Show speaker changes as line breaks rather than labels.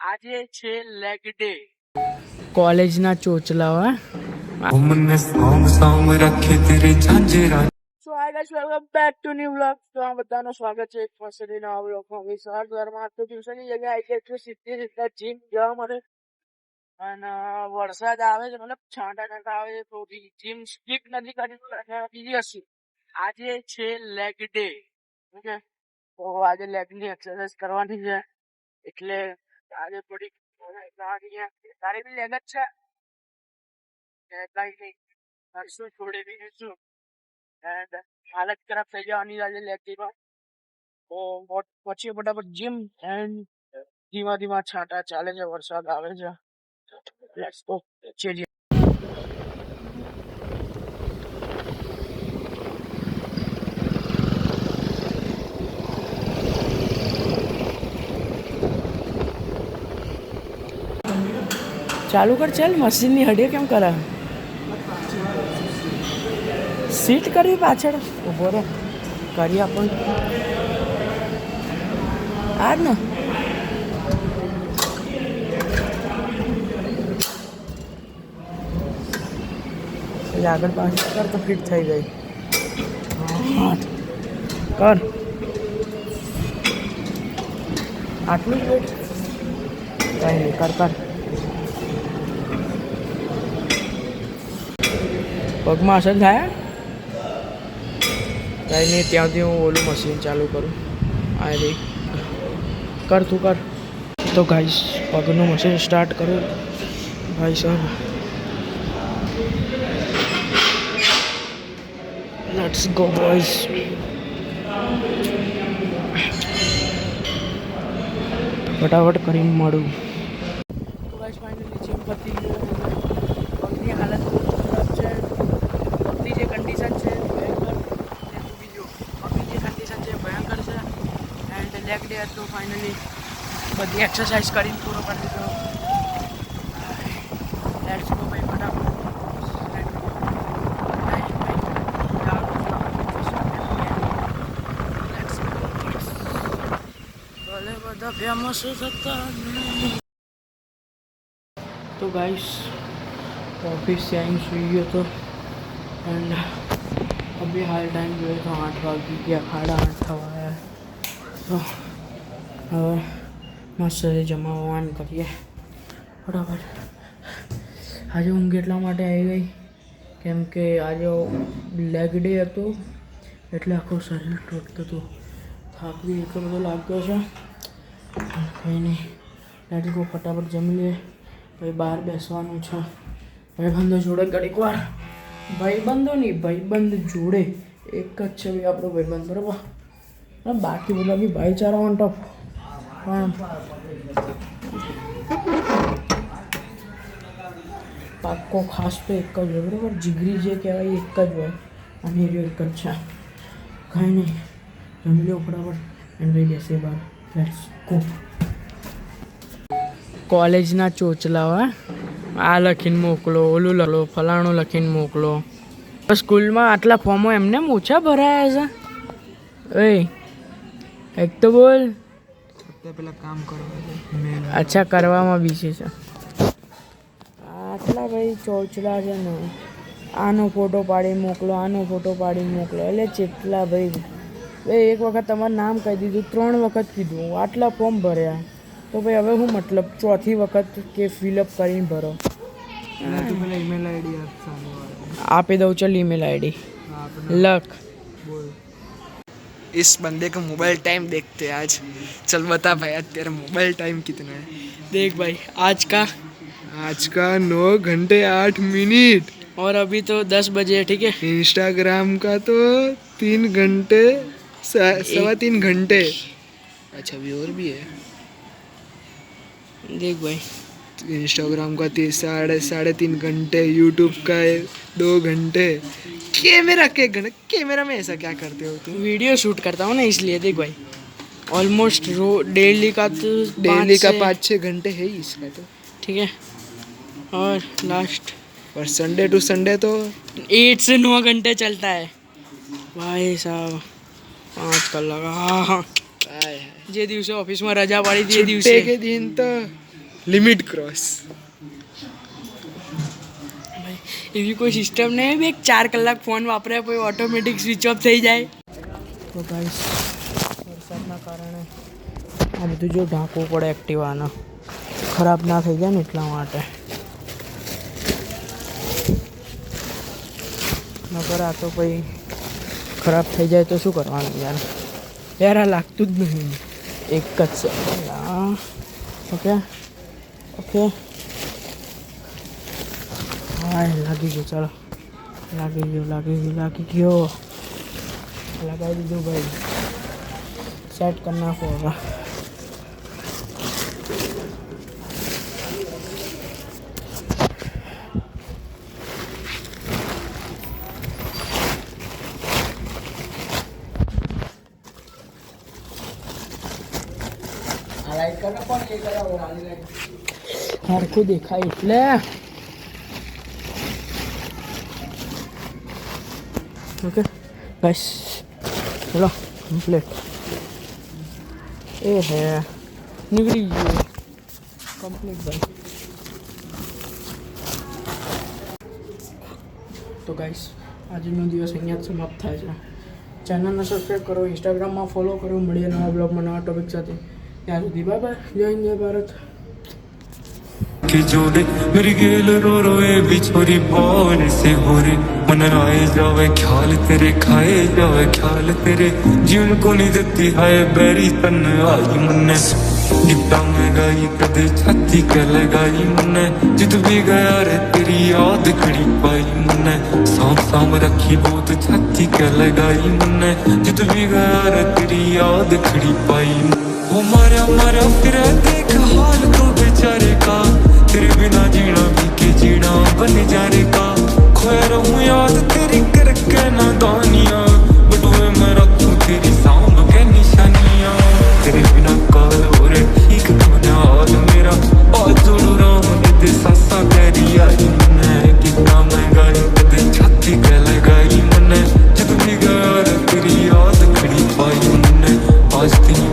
આજે છે લેગ ડે કોલેજના ચોચલાઓ so hi guys welcome back to new vlog. તો આ બધાનું સ્વાગત છે એક ફરી નવા વ્લોગમાં. વિશાળ ઘરમાં તો ટ્યુશનની જગ્યાએ ઇલેક્ટ્રિસિટી રીતના જીમ જવા મળે અને વરસાદ આવે છે, મતલબ છાંટા છાંટા આવે છે, તો જીમ સ્કીપ નથી કરી બીજી હશે. આજે છે લેગ ડે. ઓકે, તો આજે લેગની એક્સરસાઇઝ કરવાની છે એટલે આજે થોડીક તારે બી લેગ જ છે કઈ નહીં કરશું, છોડી દઈશું એન્ડ હાલત ખરાબ થઈ જવાની આજે લેગમાં. તો પછી ફટાફટ જીમ એન્ડ ધીમા ધીમા છાંટા ચાલે છે, વરસાદ આવે છે. Let's go. ચાલુ કર, ચાલ. મશીનની હડીએ કેમ કરે? સીટ કરવી પાછળ ઉભો રહે કરી આપણ આજ ને આગળ પાછળ કર તો ફિટ થઈ ગઈ. કર આટલું જ વેટ કઈ નહીં, કર કર. પગમાં અસર થાય કઈ નહીં, ત્યાંથી હું ઓલું મશીન ચાલુ કરું. આ રે કર, તું કર. તો ગાઈસ પગનું મશીન સ્ટાર્ટ કરું ભાઈ સાહેબ. Let's go boys. ફટાફટ કરીને મળું. તો ગાઈસ ફાઇનલી જીમ પતી ગયો. પગની હાલત બહુ ખરાબ છે. પગની જે કન્ડિશન છે ભયંકર, બીજું પગની જે કન્ડિશન છે ભયંકર છે. એન્ડ લેગ ડે હતું, ફાઇનલી બધી એક્સરસાઇઝ કરીને પૂરો કરી દીધો. લેટ્સ ગો ભાઈ ફટાફટ. ફેમસ થતા. તો ગાઈસ ऑफिस से आई सुई गयो तो एंड अभी हाल टाइम जो है तो 8 वागी गया, 8:30 थवा है. तो હવે મસ્ત જમાવવાન કરીએ બરાબર. આજે ઊંઘ એટલા માટે આવી ગઈ કેમ કે આજે લેગ ડે હતો એટલે આખું શરીર તૂટતું હતું. થાક બી એટલો બધો લાગ્યો છે. કંઈ નહીં, લેટ્સ ગો. ફટાફટ જમી લઈએ. પછી બહાર બેસવાનું છે ભાઈબંધો જોડે ઘડીક વાર. ભાઈબંધો નહીં, ભાઈબંધ જોડે એક જ છે ભાઈ આપણો ભાઈબંધ બરાબર. બાકી બધા બી ભાઈચારા ઓન ટોપ. પણ પાક્કો ખાસ તો એક જ હોય બરાબર. જીગરી જે કહેવાય એક જ હોય અને એ એક જ છે. કાંઈ નહીં, જમી લો ફટાફટ એન્ડ ભાઈ બેસીએ બહાર. Let's go. કોલેજના ચોચલા આ લખીને મોકલો, ઓલું લખો, ફલાણું લખીને મોકલો. સ્કૂલમાં આટલા ફોર્મો એમને ઓછા ભરાયા છે. ઓય એક તો બોલ. પેલા કામ કરવા અચ્છા કરવામાં બીજી છે. આટલા ભાઈ ચોચલા છે ને. આનો ફોટો પાડી મોકલો, આનો ફોટો પાડી મોકલો. એટલે જેટલા ભાઈ એક વખત તમારું નામ કહી દીધું, 3 વખત કીધું, આટલા ફોર્મ ભર્યા તો ભાઈ હવે શું મતલબ ચોથી વખત કે ફિલઅપ કરીને ભરો. ઈમેલ આઈડી આપી દઉં. ચલ ईमेल आईडी लख.
इस बंदे का मोबाइल टाइम देखते हैं आज. चल बता भाई आज तेरा मोबाइल टाइम कितना है?
देख भाई आज का
9 घंटे 8 मिनट
और अभी तो 10 बजे है. ठीक है.
इंस्टाग्राम का तो 3 घंटे 3.25 घंटे. अच्छा अभी और भी है.
देख भाई
इंस्टाग्राम का 3.5 घंटे, यूट्यूब का 2 घंटे. कैमरा के घंटे कैमरा में ऐसा क्या करते हो तुम?
वीडियो शूट करता हूँ ना इसलिए. देख भाई ऑलमोस्ट डेली का तो
5-6 घंटे है ही इसका तो.
ठीक है. और लास्ट
और संडे टू संडे तो
8 से 9 घंटे चलता है भाई साहब. 5 कलाक. हाँ हाँ. જે દિવસે ઓફિસમાં રજા પાડી હતી એ દિવસે
के दिन तो લિમિટ ક્રોસ.
એવી કોઈ સિસ્ટમ નહીં બે 4 કલાક ફોન વાપરે પછી ઓટોમેટિક સ્વિચ ઓફ થઈ જાય. તો ગાઈસ વરસાદના કારણે આ બધું જો ઢાંકવું પડે એક્ટિવાના, ખરાબ ના થઈ જાય ને એટલા માટે. નકર આ તો પછી ખરાબ થઈ જાય તો શું કરવાનું યાર. યાર આ લાગતું જ નહીં. એક જ છે. ઓકે ઓકે હા લાગી ગયું. ચાલો લાગી ગયો લગાવી દીધું ભાઈ. સેટ કરી નાખો હવે. હરખું દેખાય એટલે ઓકે બસ ચલો કમ્પ્લીટ. એ હે નીકળી ગયું કમ્પ્લીટ ભાઈ. તો ગાઈસ આજનો દિવસ અહીંયા જ સમાપ્ત થાય છે. ચેનલને સબસ્ક્રાઈબ કરો, ઇન્સ્ટાગ્રામમાં ફોલો કરો. મળીએ નવા બ્લોગમાં નવા ટોપિક સાથે. ત્યાં સુધી બાય બાય. જય હિન્દ જય ભારત.
कि जोड़े मेरी गेल रो रोए बिछोरी बाल से हो रे मन आए जावे ख्याल तेरे खाए जावे ख्याल तेरे जीवन को नहीं देती है बैरी तन आई मुन्ने गिफ्टा में गाई कदे छाती के लगाई मुन्ने जित भी गया रे तेरी याद खड़ी पाई मुन्ने सांप सांप रखी बहुत छाती के लगाई मुन्ने जित भी गया रे तेरी याद खड़ी पाई वो मारा फिर देख हाल तो बेचारे का तेरे बिना जीना भी के जीना बन जाने का खोया रहूं याद तेरी करके नादानियां बटुए मैं रखूं तेरी सांभ के निशानियां तेरे बिना काल हो रे ठीक होने हाल मेरा आज जोड़ू राम दे सासा तेरी आई मने कितना मैं गाई कदे छाती के लगाई मने जब भी गया तेरी याद खड़ी पाई मने आज तेरी